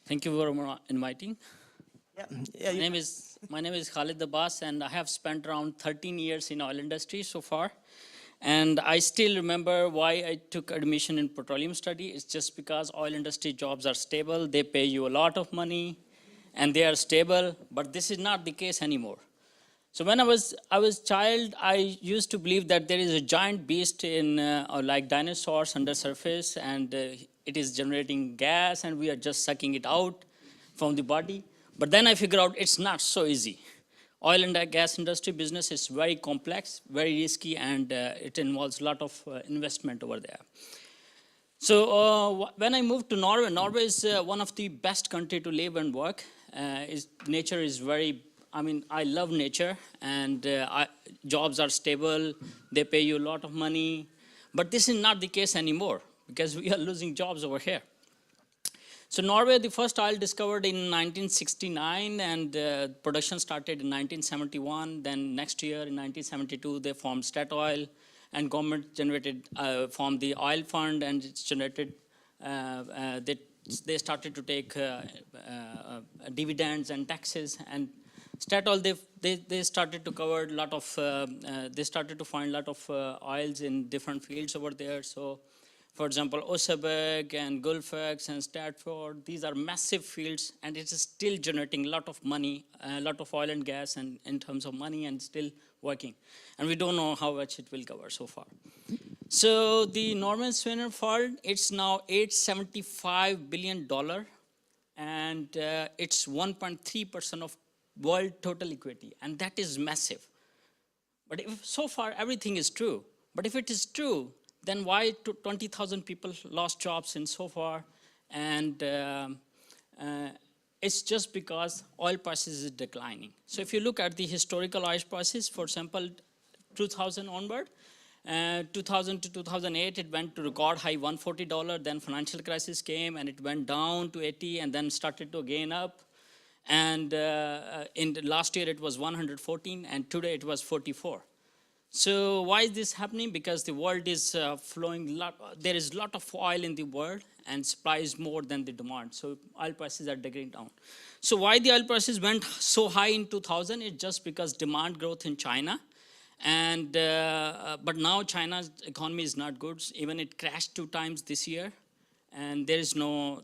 Thank you for inviting. Yeah. My name is Khalid Abbas, and I have spent around 13 years in oil industry so far. And I still remember why I took admission in petroleum study. It's just because oil industry jobs are stable. They pay you a lot of money, and they are stable. But this is not the case anymore. So when I was child, I used to believe that there is a giant beast in like dinosaurs under surface, and it is generating gas, and we are just sucking it out from the body. But then I figure out it's not so easy. Oil and gas industry business is very complex, very risky, and it involves a lot of investment over there. So when I moved to Norway, Norway is one of the best country to live and work. Nature is very, I love nature, and jobs are stable. They pay you a lot of money. But this is not the case anymore because we are losing jobs over here. So Norway, the first oil discovered in 1969, and production started in 1971. Then next year, in 1972, they formed Statoil, and government formed the oil fund, and it's generated. They started to take dividends and taxes, and Statoil they started to cover a lot of. They started to find a lot of oils in different fields over there. So, for example, Oseberg and Gullfaks and Stratford, these are massive fields, and it is still generating a lot of money, a lot of oil and gas, and in terms of money, and still working. And we don't know how much it will cover so far. So the Norman Swinner Fund, it's now $875 billion, and it's 1.3% of world total equity, and that is massive. But if so far everything is true, but if it is true, then why 20,000 people lost jobs in so far? And it's just because oil prices is declining. So if you look at the historical oil prices, for example, 2000 onward, 2000 to 2008, it went to record high $140. Then financial crisis came, and it went down to 80, and then started to gain up. And in the last year, it was 114, and today it was 44. So why is this happening? Because the world is flowing, there is a lot of oil in the world, and supply is more than the demand. So oil prices are going down. So why the oil prices went so high in 2000? It's just because demand growth in China. And but now China's economy is not good. Even it crashed 2 times this year. And there is no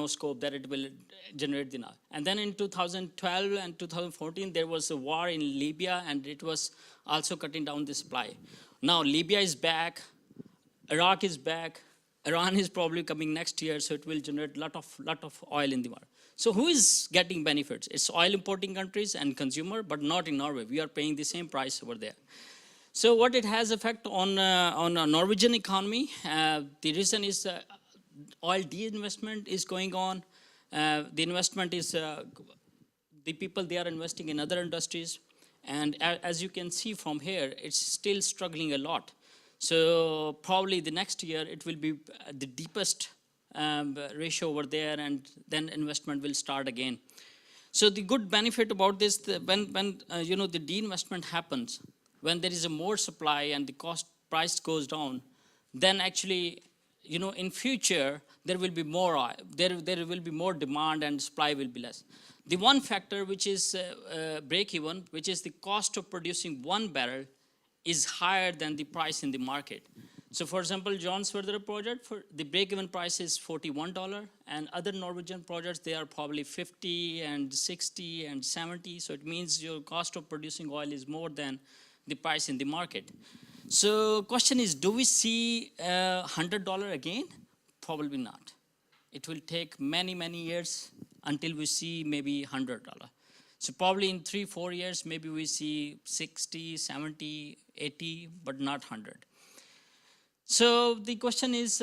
scope that it will generate the oil. And then in 2012 and 2014, there was a war in Libya, and it was also cutting down the supply. Now Libya is back, Iraq is back, Iran is probably coming next year, so it will generate lot of oil in the world. So who is getting benefits? It's oil importing countries and consumer, but not in Norway. We are paying the same price over there. So what it has effect on a Norwegian economy? The reason is oil de-investment is going on. The investment is, the people, they are investing in other industries. And as you can see from here, it's still struggling a lot. So probably the next year, it will be the deepest ratio over there, and then investment will start again. So the good benefit about this, when the de-investment happens, when there is a more supply and the price goes down, then actually, in future, there will be more oil. There will be more demand, and supply will be less. The one factor which is break-even, which is the cost of producing 1 barrel, is higher than the price in the market. So for example, John's further project, for the break-even price is $41, and other Norwegian projects, they are probably 50 and 60 and 70. So it means your cost of producing oil is more than the price in the market. So question is, do we see $100 again? Probably not. It will take many, many years until we see maybe $100. So probably in 3-4 years, maybe we see 60, 70, 80, but not 100. So the question is,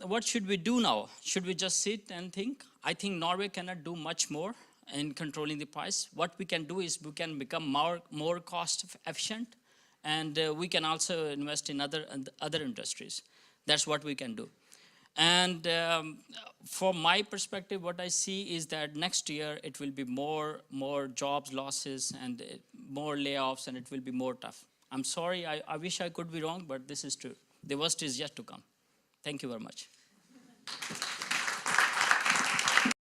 what should we do now? Should we just sit and think? I think Norway cannot do much more in controlling the price. What we can do is we can become more cost efficient, and we can also invest in other industries. That's what we can do. And from my perspective, what I see is that next year it will be more jobs losses and more layoffs, and it will be more tough. I'm sorry, I wish I could be wrong, but this is true. The worst is yet to come. Thank you very much.